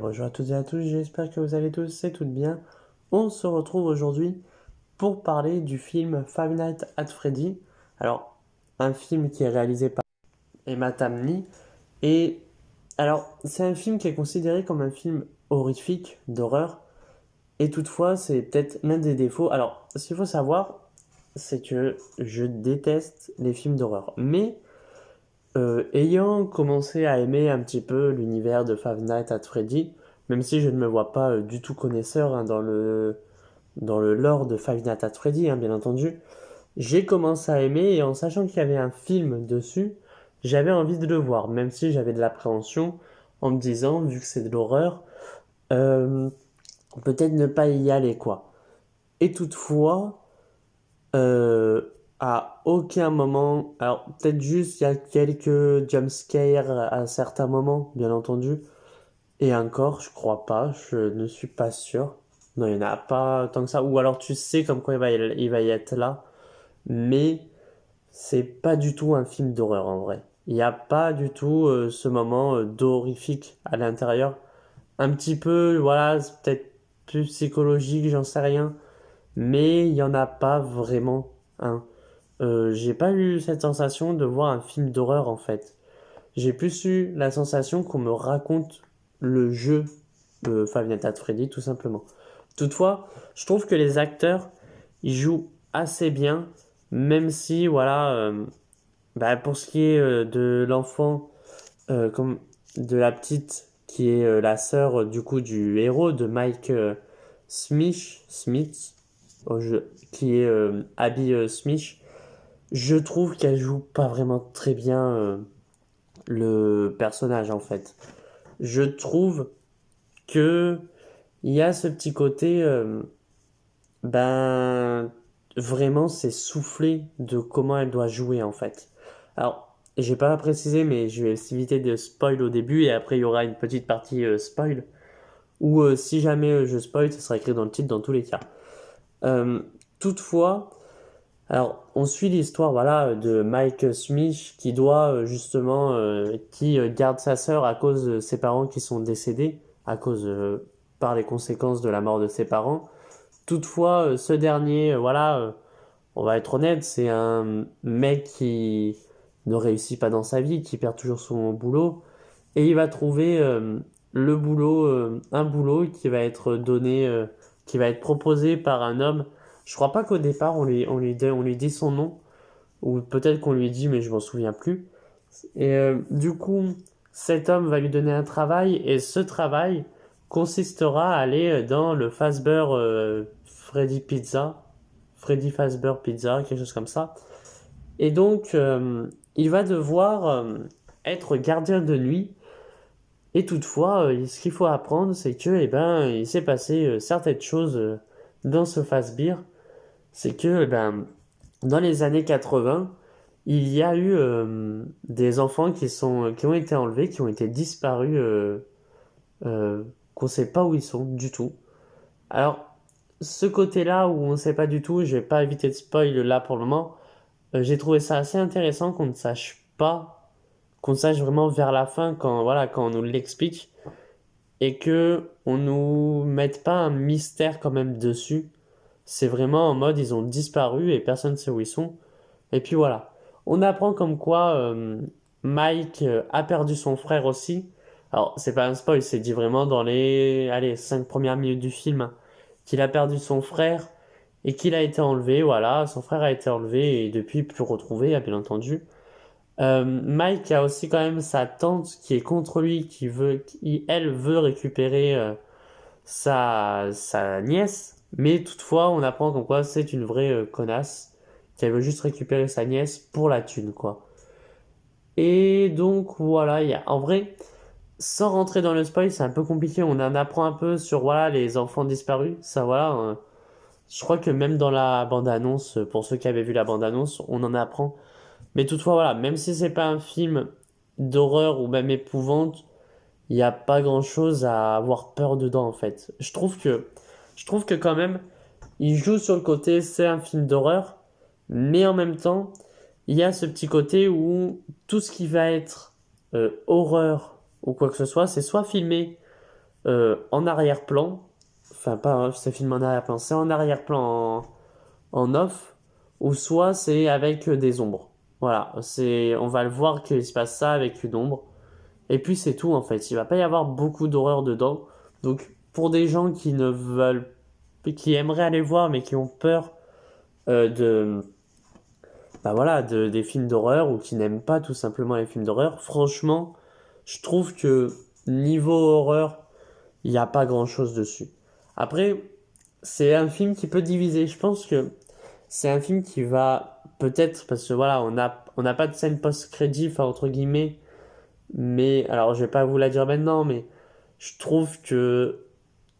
Bonjour à toutes et à tous, j'espère que vous allez tous et toutes bien. On se retrouve aujourd'hui pour parler du film Five Nights at Freddy. Alors, un film qui est réalisé par Emma Tamlyn. Et alors, c'est un film qui est considéré comme un film horrifique, d'horreur. Et toutefois, c'est peut-être l'un des défauts. Alors, ce qu'il faut savoir, c'est que je déteste les films d'horreur. Mais ayant commencé à aimer un petit peu l'univers de Five Nights at Freddy, même si je ne me vois pas du tout connaisseur hein, dans le lore de Five Nights at Freddy, hein, bien entendu, j'ai commencé à aimer et en sachant qu'il y avait un film dessus, j'avais envie de le voir, même si j'avais de l'appréhension en me disant, vu que c'est de l'horreur, euh, peut-être ne pas y aller quoi. Et toutefois, euh, à aucun moment, alors peut-être juste il y a quelques jumpscares à certains moments, bien entendu, et encore, je crois pas, je ne suis pas sûr. Non, il n'y en a pas tant que ça. Ou alors tu sais comme quoi il va y être là, mais c'est pas du tout un film d'horreur en vrai. Il n'y a pas du tout ce moment d'horrifique à l'intérieur. Un petit peu, voilà, c'est peut-être plus psychologique, j'en sais rien, mais il n'y en a pas vraiment un. J'ai pas eu cette sensation de voir un film d'horreur en fait. J'ai plus eu la sensation qu'on me raconte le jeu de Five Nights at Freddy, tout simplement. Toutefois, je trouve que les acteurs, ils jouent assez bien, même si, voilà, bah, pour ce qui est de l'enfant, comme de la petite, qui est la sœur, du coup, du héros de Mike Smith, qui est Abby Smith, je trouve qu'elle joue pas vraiment très bien le personnage, en fait. Je trouve que il y a ce petit côté, ben, vraiment, c'est soufflé de comment elle doit jouer en fait. Alors, j'ai pas précisé, mais je vais éviter de spoil au début et après il y aura une petite partie spoil. Ou si jamais je spoil, ce sera écrit dans le titre dans tous les cas. Euh, toutefois, alors on suit l'histoire voilà de Mike Smith qui doit justement qui garde sa sœur à cause de ses parents qui sont décédés à cause par les conséquences de la mort de ses parents. Toutefois, ce dernier, voilà, on va être honnête, c'est un mec qui ne réussit pas dans sa vie, qui perd toujours son boulot, et il va trouver un boulot qui va être donné, qui va être proposé par un homme. Je crois pas qu'au départ on lui dit son nom, ou peut-être qu'on lui dit, mais je m'en souviens plus. Et du coup, cet homme va lui donner un travail, et ce travail consistera à aller dans le Fazbear Freddy Fazbear Pizza, quelque chose comme ça. Et donc, il va devoir être gardien de nuit. Et toutefois, ce qu'il faut apprendre, c'est que, eh ben, il s'est passé certaines choses dans ce Fazbear. C'est que, eh ben, dans les années 80, il y a eu des enfants qui ont été enlevés, qui ont été disparus, euh, qu'on ne sait pas où ils sont du tout. Alors, ce côté-là où on ne sait pas du tout, je vais pas éviter de spoil là pour le moment, j'ai trouvé ça assez intéressant qu'on ne sache pas, qu'on sache vraiment vers la fin quand, voilà, quand on nous l'explique et que on nous mette pas un mystère quand même dessus. C'est vraiment en mode ils ont disparu et personne ne sait où ils sont. Et puis voilà. On apprend comme quoi Mike a perdu son frère aussi. Alors, c'est pas un spoil, c'est dit vraiment dans les allez, 5 premières minutes du film hein, qu'il a perdu son frère et qu'il a été enlevé. Voilà, son frère a été enlevé et depuis plus retrouvé, bien entendu. Mike a aussi quand même sa tante qui est contre lui, qui elle veut récupérer sa nièce, mais toutefois on apprend comme quoi c'est une vraie connasse, qu'elle veut juste récupérer sa nièce pour la thune, quoi. Et donc voilà, en vrai, sans rentrer dans le spoil, c'est un peu compliqué, on en apprend un peu sur voilà, les enfants disparus, ça voilà, je crois que même dans la bande-annonce, pour ceux qui avaient vu la bande-annonce, on en apprend. Mais toutefois voilà, même si c'est pas un film d'horreur ou même épouvante, il n'y a pas grand-chose à avoir peur dedans en fait. Je trouve que quand même, il joue sur le côté, c'est un film d'horreur, mais en même temps, il y a ce petit côté où tout ce qui va être horreur ou quoi que ce soit, c'est soit filmé en arrière-plan, enfin pas c'est filmé en arrière-plan, c'est en arrière-plan en off, ou soit c'est avec des ombres. Voilà, on va le voir qu'il se passe ça avec une ombre. Et puis c'est tout en fait. Il va pas y avoir beaucoup d'horreur dedans. Donc pour des gens qui ne veulent, qui aimeraient aller voir mais qui ont peur de, bah voilà, des films d'horreur ou qui n'aiment pas tout simplement les films d'horreur, franchement, je trouve que niveau horreur, il n'y a pas grand-chose dessus. Après, c'est un film qui peut diviser. Je pense que c'est un film qui va peut-être parce que voilà, on n'a pas de scène post-crédit, enfin entre guillemets. Mais alors, je vais pas vous la dire maintenant, mais je trouve que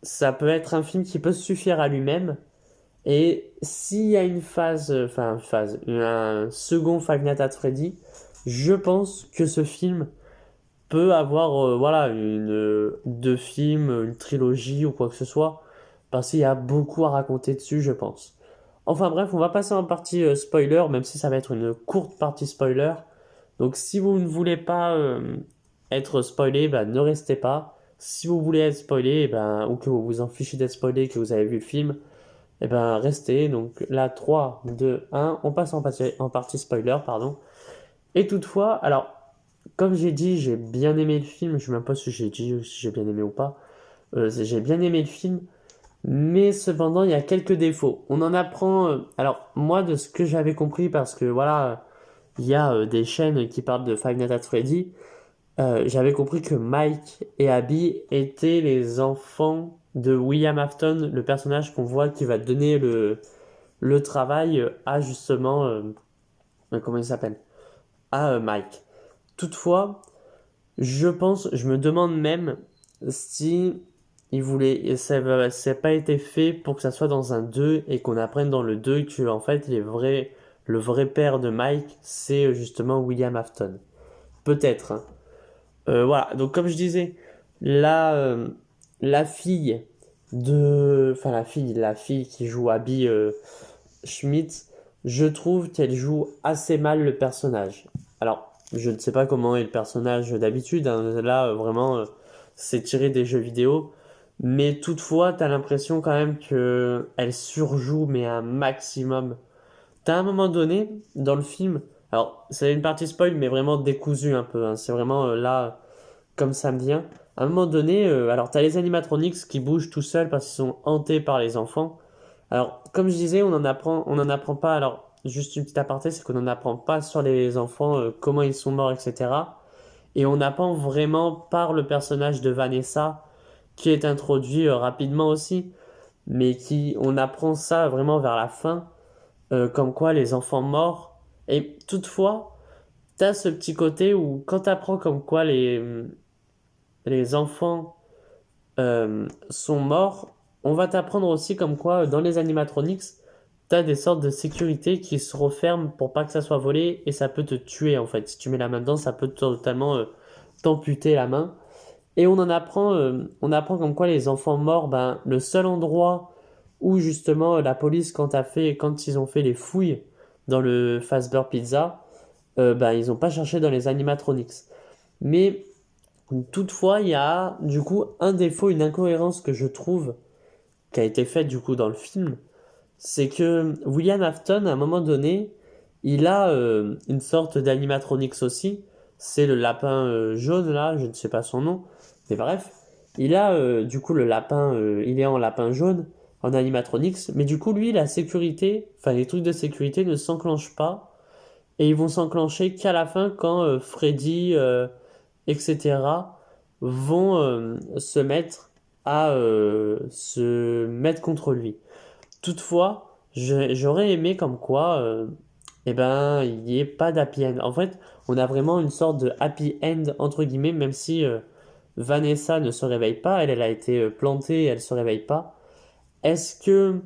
ça peut être un film qui peut se suffire à lui-même. Et s'il y a un second Five Nights at Freddy, je pense que ce film peut avoir, voilà, deux films, une trilogie ou quoi que ce soit, parce qu'il y a beaucoup à raconter dessus, je pense. Enfin bref, on va passer en partie spoiler, même si ça va être une courte partie spoiler. Donc si vous ne voulez pas être spoilé, bah, ne restez pas. Si vous voulez être spoilé, ben, ou que vous vous en fichez d'être spoilé, que vous avez vu le film, eh ben, restez. Donc là, 3, 2, 1, on passe en partie spoiler, pardon. Et toutefois, alors, comme j'ai dit, j'ai bien aimé le film. Je ne sais même pas si j'ai dit si j'ai bien aimé ou pas. J'ai bien aimé le film. Mais cependant, il y a quelques défauts. On en apprend. Alors, moi, de ce que j'avais compris, parce que voilà, il y a des chaînes qui parlent de Five Nights at Freddy. J'avais compris que Mike et Abby étaient les enfants de William Afton, le personnage qu'on voit qui va donner le travail à justement. Comment il s'appelle? À Mike. Toutefois, je me demande même si il voulait, ça n'a pas été fait pour que ça soit dans un 2 et qu'on apprenne dans le 2 que en fait le vrai père de Mike, c'est justement William Afton. Peut-être, hein. Voilà, donc comme je disais, la, euh, la fille enfin la fille qui joue Abby Schmidt, je trouve qu'elle joue assez mal le personnage. Alors, je ne sais pas comment est le personnage d'habitude, hein. Là, vraiment, c'est tiré des jeux vidéo. Mais toutefois, t'as l'impression quand même que elle surjoue, mais un maximum. T'as un moment donné, dans le film, alors, c'est une partie spoil, mais vraiment décousu un peu, hein. C'est vraiment là, comme ça me vient. À un moment donné, alors t'as les animatronics qui bougent tout seuls parce qu'ils sont hantés par les enfants. Alors, comme je disais, on en apprend pas. Alors, juste une petite aparté, c'est qu'on n'en apprend pas sur les enfants, comment ils sont morts, etc. Et on apprend vraiment par le personnage de Vanessa, qui est introduit rapidement aussi, mais on apprend ça vraiment vers la fin, comme quoi les enfants morts. Et toutefois, t'as ce petit côté où quand t'apprends comme quoi les enfants sont morts, on va t'apprendre aussi comme quoi dans les animatronics, tu as des sortes de sécurité qui se referment pour pas que ça soit volé et ça peut te tuer en fait. Si tu mets la main dedans, ça peut totalement t'amputer la main. Et on apprend comme quoi les enfants morts, ben, le seul endroit où justement la police, quand ils ont fait les fouilles dans le Fazbear Pizza, ben, ils n'ont pas cherché dans les animatronics. Mais toutefois, il y a du coup un défaut, une incohérence que je trouve qui a été faite du coup dans le film, c'est que William Afton, à un moment donné, il a une sorte d'animatronics aussi. C'est le lapin jaune là, je ne sais pas son nom, mais bref, il a du coup le lapin, il est en lapin jaune en animatronics, mais du coup lui la sécurité, enfin les trucs de sécurité ne s'enclenchent pas et ils vont s'enclencher qu'à la fin quand Freddy etc., vont se mettre contre lui. Toutefois, j'aurais aimé comme quoi, eh ben, il n'y ait pas d'happy end. En fait, on a vraiment une sorte de happy end, entre guillemets, même si Vanessa ne se réveille pas, elle a été plantée, elle ne se réveille pas. Est-ce que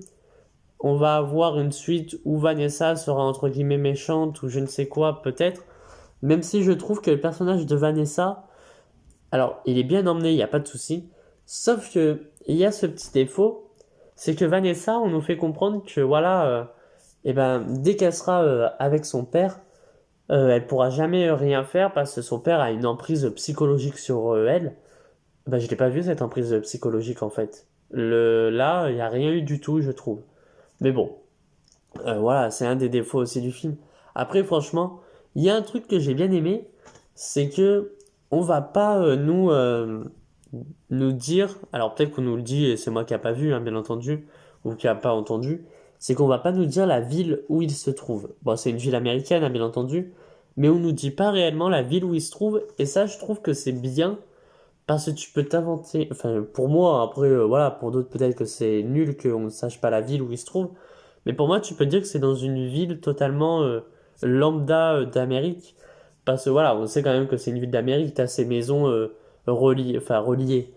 on va avoir une suite où Vanessa sera, entre guillemets, méchante ou je ne sais quoi, peut-être? Même si je trouve que le personnage de Vanessa, alors, il est bien emmené, il n'y a pas de souci. Sauf que il y a ce petit défaut, c'est que Vanessa, on nous fait comprendre que voilà, eh ben, dès qu'elle sera avec son père, elle pourra jamais rien faire parce que son père a une emprise psychologique sur elle. Bah, je l'ai pas vu cette emprise psychologique en fait. Là, il n'y a rien eu du tout, je trouve. Mais bon, voilà, c'est un des défauts aussi du film. Après, franchement, il y a un truc que j'ai bien aimé, c'est que on va pas nous dire, alors peut-être qu'on nous le dit et c'est moi qui a pas vu, hein, bien entendu, ou qui a pas entendu, c'est qu'on va pas nous dire la ville où il se trouve. Bon, c'est une ville américaine, hein, bien entendu, mais on nous dit pas réellement la ville où il se trouve, et ça, je trouve que c'est bien parce que tu peux t'inventer, enfin pour moi, après voilà, pour d'autres peut-être que c'est nul qu'on ne sache pas la ville où il se trouve, mais pour moi tu peux dire que c'est dans une ville totalement lambda d'Amérique, parce que voilà, on sait quand même que c'est une ville d'Amérique, t'as ces maisons reliées,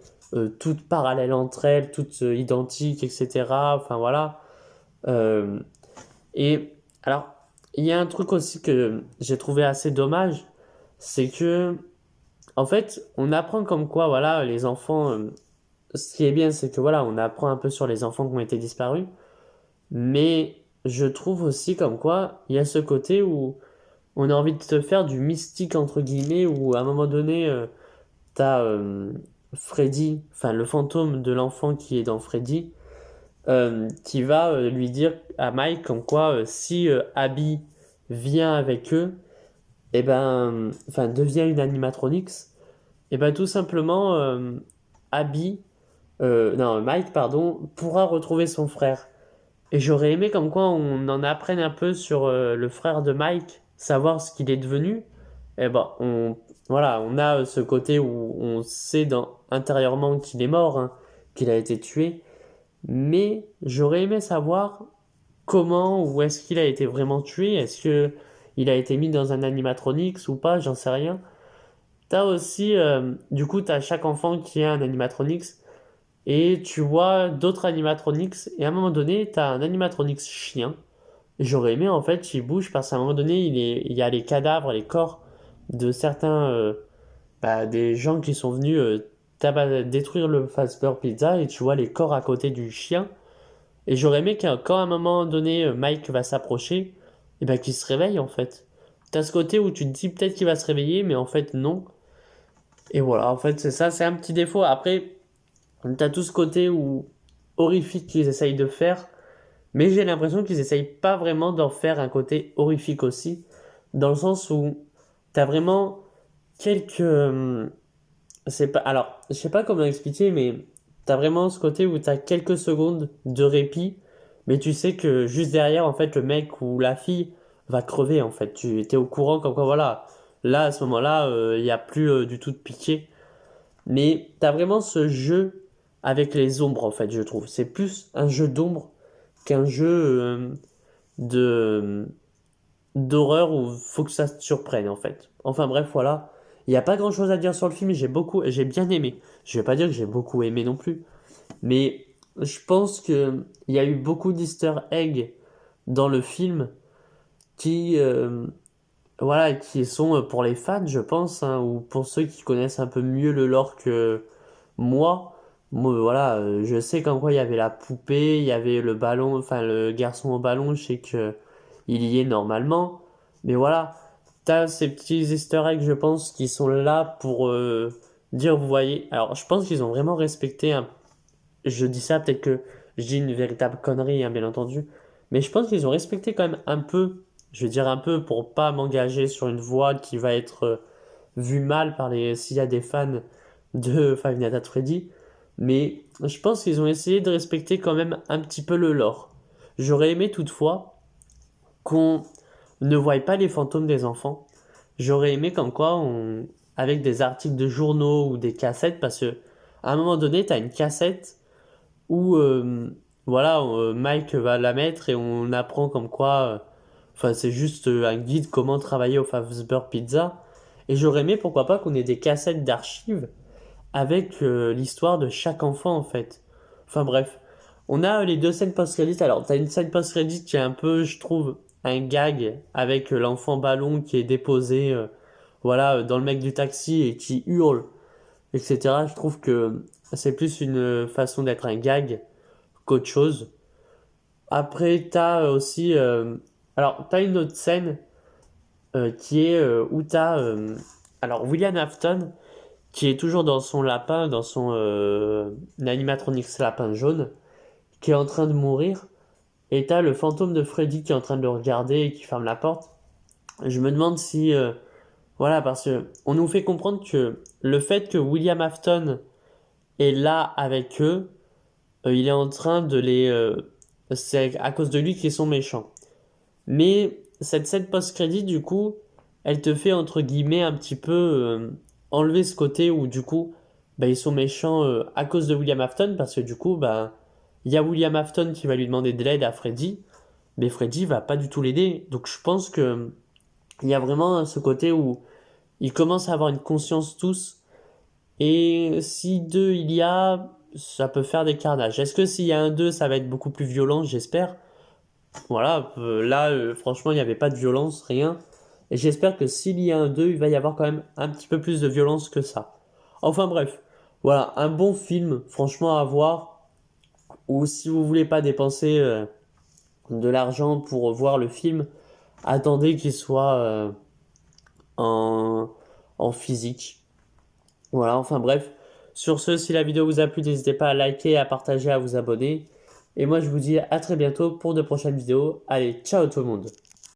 toutes parallèles entre elles, toutes identiques, etc. Enfin voilà. Euh, et alors, il y a un truc aussi que j'ai trouvé assez dommage, c'est que en fait, on apprend comme quoi, voilà, les enfants. Ce qui est bien, c'est que voilà, on apprend un peu sur les enfants qui ont été disparus. Mais je trouve aussi comme quoi, il y a ce côté où on a envie de se faire du mystique, entre guillemets, où à un moment donné, t'as Freddy, enfin le fantôme de l'enfant qui est dans Freddy, qui va lui dire à Mike comme quoi, si Abby vient avec eux, et ben, enfin, devient une animatronics. Et ben tout simplement, non, Mike, pardon, pourra retrouver son frère. Et j'aurais aimé comme quoi on en apprenne un peu sur le frère de Mike, savoir ce qu'il est devenu. Et ben, voilà, on a ce côté où on sait intérieurement qu'il est mort, hein, qu'il a été tué. Mais j'aurais aimé savoir comment ou est-ce qu'il a été vraiment tué. Est-ce que il a été mis dans un animatronics ou pas, j'en sais rien. T'as aussi, du coup, t'as chaque enfant qui a un animatronics et tu vois d'autres animatronics et à un moment donné, t'as un animatronics chien. Et j'aurais aimé en fait qu'il bouge parce qu'à un moment donné, il y a les cadavres, les corps de certains, des gens qui sont venus détruire le Fazbear Pizza et tu vois les corps à côté du chien. Et j'aurais aimé quand à un moment donné, Mike va s'approcher, et ben qu'il se réveille en fait. T'as ce côté où tu te dis peut-être qu'il va se réveiller, mais en fait non. Et voilà, en fait, c'est ça, c'est un petit défaut. Après, t'as tout ce côté où horrifique qu'ils essayent de faire, mais j'ai l'impression qu'ils essayent pas vraiment d'en faire un côté horrifique aussi, dans le sens où t'as vraiment quelques, c'est pas, alors, je sais pas comment expliquer, mais t'as vraiment ce côté où t'as quelques secondes de répit, mais tu sais que juste derrière, en fait, le mec ou la fille va crever, en fait. Tu étais au courant comme quoi, voilà, là, à ce moment-là, il n'y a plus du tout de pitié. Mais t'as vraiment ce jeu avec les ombres, en fait, je trouve. C'est plus un jeu d'ombre qu'un jeu de d'horreur où faut que ça te surprenne, en fait. Enfin bref, voilà. Il n'y a pas grand-chose à dire sur le film, j'ai bien aimé. Je vais pas dire que j'ai beaucoup aimé non plus, mais je pense que il y a eu beaucoup d'easter eggs dans le film qui, voilà, qui sont pour les fans, je pense, hein, ou pour ceux qui connaissent un peu mieux le lore que moi. Moi, voilà, je sais qu'en quoi il y avait la poupée, il y avait le ballon, enfin le garçon au ballon, je sais que il y est normalement. Mais voilà, t'as ces petits easter eggs, je pense, qui sont là pour dire, vous voyez. Alors, je pense qu'ils ont vraiment respecté je dis ça, peut-être que je dis une véritable connerie, hein, bien entendu. Mais je pense qu'ils ont respecté quand même un peu, je vais dire un peu pour pas m'engager sur une voie qui va être vue mal par s'il y a des fans de Five Nights at Freddy. Mais je pense qu'ils ont essayé de respecter quand même un petit peu le lore. J'aurais aimé toutefois qu'on ne voie pas les fantômes des enfants. J'aurais aimé comme quoi avec des articles de journaux ou des cassettes, parce que à un moment donné, tu as une cassette où voilà, Mike va la mettre et on apprend comme quoi, enfin c'est juste un guide comment travailler au Fazbear Pizza. Et j'aurais aimé pourquoi pas qu'on ait des cassettes d'archives avec l'histoire de chaque enfant en fait. Enfin bref, on a les deux scènes post-credit. Alors t'as une scène post-credit qui est un peu, je trouve, un gag avec l'enfant ballon qui est déposé, voilà, dans le mec du taxi et qui hurle, etc. Je trouve que c'est plus une façon d'être un gag qu'autre chose. Après, t'as aussi. Alors, t'as une autre scène qui est où t'as. Alors, William Afton qui est toujours dans son lapin, dans son animatronics lapin jaune, qui est en train de mourir. Et t'as le fantôme de Freddy qui est en train de le regarder et qui ferme la porte. Je me demande si... voilà, parce que on nous fait comprendre que le fait que William Afton est là avec eux, il est en train de les... c'est à cause de lui qu'ils sont méchants. Mais cette scène post-crédit, du coup, elle te fait, entre guillemets, un petit peu enlever ce côté où, du coup, bah, ils sont méchants à cause de William Afton, parce que, du coup, bah, il y a William Afton qui va lui demander de l'aide à Freddy, mais Freddy va pas du tout l'aider. Donc, je pense que il y a vraiment ce côté où ils commencent à avoir une conscience tous, et si deux il y a, ça peut faire des carnages. Est-ce que s'il y a un 2 ça va être beaucoup plus violent, j'espère. Voilà, là, franchement, il n'y avait pas de violence, rien. Et j'espère que s'il y a un 2 il va y avoir quand même un petit peu plus de violence que ça. Enfin bref, voilà, un bon film, franchement, à voir. Ou si vous voulez pas dépenser de l'argent pour voir le film, attendez qu'il soit en, en physique. Voilà, enfin bref. Sur ce, si la vidéo vous a plu, n'hésitez pas à liker, à partager, à vous abonner. Et moi, je vous dis à très bientôt pour de prochaines vidéos. Allez, ciao tout le monde!